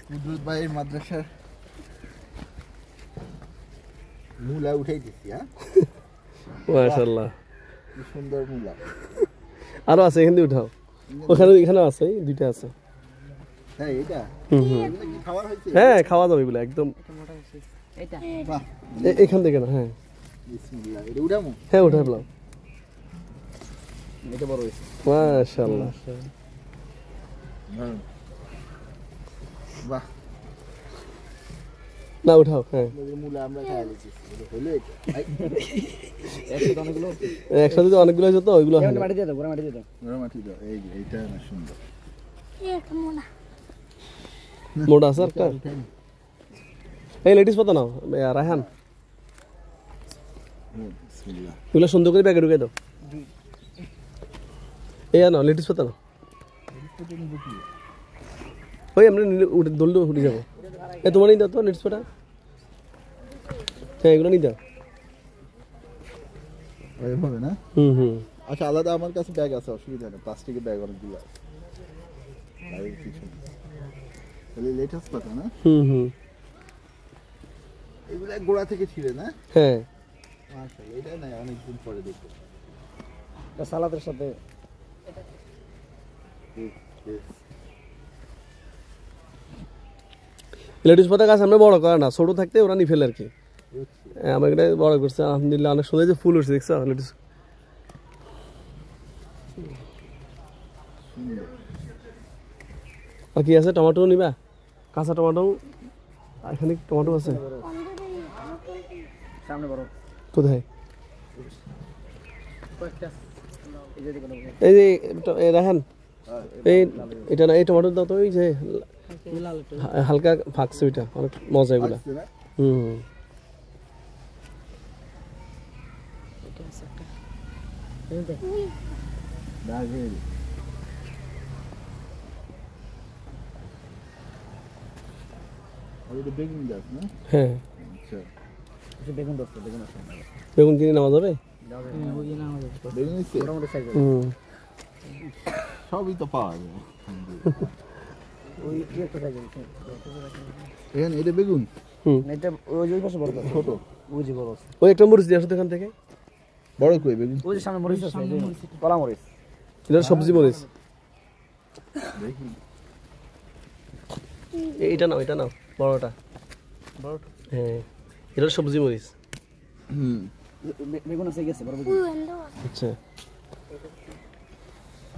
কুদরত ভাইয়ের মাদ্রাসার মূলা উঠাই দিচ্ছি। হ্যাঁ, মাশাআল্লাহ, কি সুন্দর মূলা। আরো আছে, এখান দিয়ে উঠাও। ওখানে এখানে আছে, দুইটা আছে। হ্যাঁ, এটা খাওয়া হয়েছে। হ্যাঁ, খাওয়া যাবে এগুলো একদম। এখান থেকে না। হ্যাঁ, এটা উঠামো। হ্যাঁ, উঠাই পেলাম। এটা বড় হয়েছে। মাশাআল্লাহ, বাহ, না উঠাও। হ্যাঁ, মূলা আমরা খাওয়া দিচ্ছি। একসাথে তো অনেকগুলো হয়েছে, তো ওইগুলো মাটি দিয়ে দাও, মাটি দিয়ে দাও। মাটি দাও। এইটা না সুন্দর মোটা আছে একটা। এই লেডিস পাতা নাও রায়হান, এগুলো সুন্দর করে ব্যাগে ঢুকে দাও। এই নাও লেডিস পাতা নাও। ওই আমরা দললে উঠে যাবো। তোমার নিয়ে দাও তো লেডিস পাতা। হ্যাঁ, এগুলো নিয়ে দাও। হবে না? আচ্ছা, আলাদা আমার কাছে ব্যাগ আছে, অসুবিধা নেই। প্লাস্টিকের ব্যাগ অনেকগুলো আছে। লেটেস্ট পাতা না? এগুলো গোড়া থেকে ছিঁড়ে না? হ্যাঁ, মাশাআল্লাহ, এটা না অনেকদিন পরে দেখবো। এটা সালাদের সাথে লেডিস পাতা গাছ আমরা বড় করে না, ছোট থাকতে ওরা নিয়ে ফেলে আর কি। আমার এটা বড় করছে আলহামদুলিল্লাহ, অনেক সুন্দর যে ফুল উঠছে, দেখছো লেডিস। আর কি আছে? টমেটো নিবা? কাঁচা টমেটো। এখানে টমেটো আছে সামনে বড় কোথায়? এই যে রায়হান, এই এটা না, এই টমেটো দাও তো। ওই যে হালকা ফাঁকছে, ওইটা অনেক মজা এগুলা। হ্যাঁ, বেগুন কিনে নেওয়া যাবে। সবই তো পাওয়া যায়। এটা বেগুন। ছোট ওই একটা মরিচ দিয়ে আসো এখান থেকে। বড় কই বেগুন? ওই যে সামনে মরিচ আছে, কলা মরিচ। এটা সবজি মরিচ। এইটা নাও, এটা নাও, বড়টা। হ্যাঁ, এটা সবজি মরিচ। বেগুন আছে, গেছে বড় বেগুন। আচ্ছা,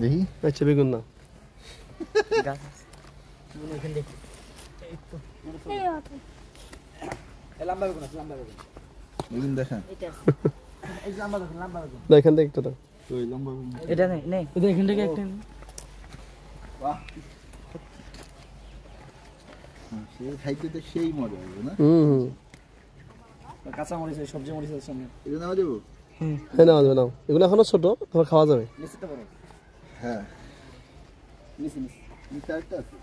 দেখি। আচ্ছা, বেগুন না। লম্বা বেগুন আছে, লম্বা বেগুন। বেগুন দেখা। এই লম্বা বেগুন, লম্বা বেগুন। না, এখান থেকে একটা দাও। ওই লম্বা বেগুন। এটা নেই, নেই। এটা এখান থেকে একটা। বাহ, সেই খাইতে তো সেই মজা হবে না? কাঁচা মরিচ, সবজি মরিচ আছে সামনে। এটা নেওয়া যাবো? হ্যাঁ, নেওয়া যাবে, নাও। এগুলো এখনো ছোট, তোমার খাওয়া যাবে। নিচেটা বড়। হ্যাঁ, নিচে নিচে একটা আছে।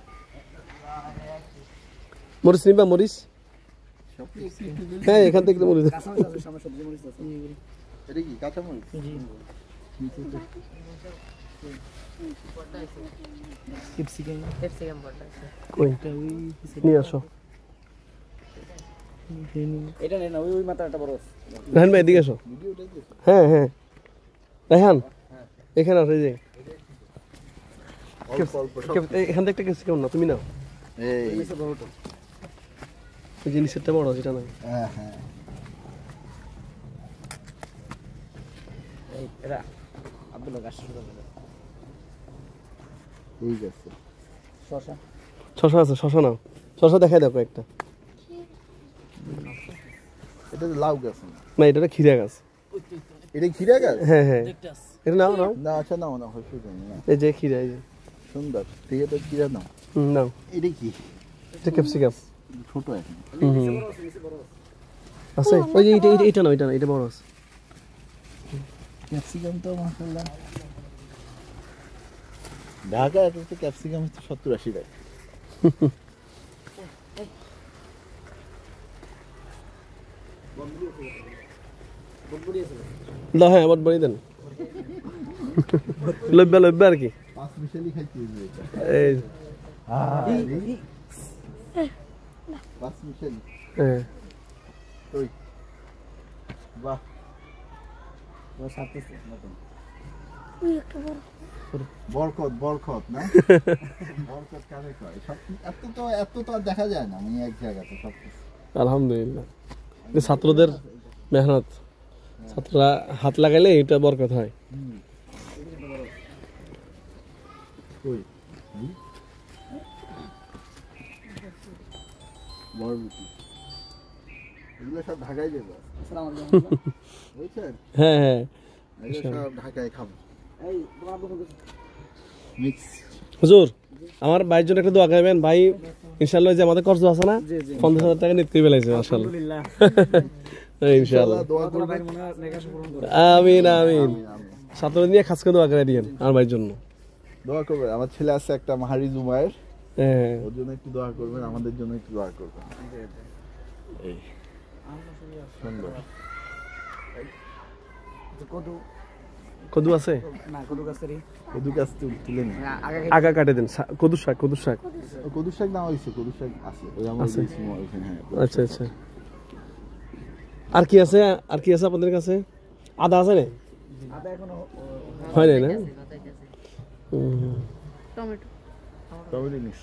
মরিচ নিবা? মরিচ? হ্যাঁ, এখান থেকে মরিচ। কাঁচা মরিচ আছে সামনে, সবজি মরিচ আছে। এটা কি কাঁচা মরিচ? ক্যাপসিকাম বড় আছে। কই? নিয়ে আসো। এটা নেই না, ওই মাথাটা বড় আছে। রায়হান ভাই, এদিকে আসো। হ্যাঁ, হ্যাঁ, রায়হান এখানে আসো। এই যে এখান থেকে একটা ক্যাপসিকাম না, তুমি নাও। এই বড়টা, এই জিনিসটা বড়, যেটা না। হ্যাঁ, হ্যাঁ, এই এটা আব্দুল্লাহ গাছ শুরু করে। ঠিক আছে। শসা, শসা আছে, শসা নাও। শসা দেখাই দেখো একটা। এটা তো লাউ গাছ না? না, এটা ক্ষীরা গাছ। এটা ক্ষীরা গাছ? হ্যাঁ, হ্যাঁ, এটা নাও, নাও। না, আচ্ছা, নাও না, অসুবিধা নেই। এই যে ক্ষীরা, এই যে সুন্দর। ঠিক আছে, ক্ষীরা নাও। নাও। এটা কি? এটা ক্যাপসিকাম। ছোট এখন আছে। ওই যে এটা নাও, এটা না, এটা বড় আছে। ক্যাপসিকাম তো মাশাআল্লাহ, ঢাকা একটা ক্যাপসিকাম হচ্ছে 70-80 টাকা। না, হ্যাঁ, আমার বাড়ি দেন। লব্বা লব্বা আর কি। পাঁচ মিশালি খাইতে এই পাঁচ মিশালি হ্যাঁ ওই বাহ ও সাথেছে নতুন বরকত বরকত না বরকত কারে কয় সব এত তো আর দেখা যায় না মানে এক জায়গাতে সব কিছু। আলহামদুলিল্লাহ এটা ছাত্রদের মেহনত ছাত্ররা হাত লাগাইলে এটা বরকত হয় ওই বরবটি এগুলো সব ঢাকায় যাবে আসসালামু আলাইকুম বুঝছেন হ্যাঁ হ্যাঁ এগুলো সব ঢাকায় খাবো এই তোমার আব্বু বলছে মিক্স হুজুর আমার ভাইয়ের জন্য একটা দোয়া করবেন ভাই ইনশাআল্লাহ যে আমাদের খরচ আছে না 50,000 টাকা নিতে পেলাইছে মাশাআল্লাহ আলহামদুলিল্লাহ ইনশাআল্লাহ দোয়া তোমার করবেন ভাই মনে হয় লেখা পূরণ করে আমিন আমিন ছাত্রদের নিয়ে খাস করে দোয়া করে দিয়েন আমার ভাইয়ের জন্য দোয়া করবেন আমার ছেলে আছে একটা মাহারি জুমায়ের হ্যাঁ ওর জন্য একটু দোয়া করবেন আমাদের জন্য একটু দোয়া করবেন এই সুন্দর কদু কদু আছে না কদু গাছেরই কদু গাছ তুলে নিন আগে আগা কাটে দেন কদু শাক কদু শাক না হয়েছে কদু শাক আছে ওই আমার আছে? দিয়েছি ওইখানে, হ্যাঁ আচ্ছা আচ্ছা আর কি আছে আপনাদের কাছে আদা আছে না আদা এখনো হয় নাই না টমেটো টমেটো নিচ্ছি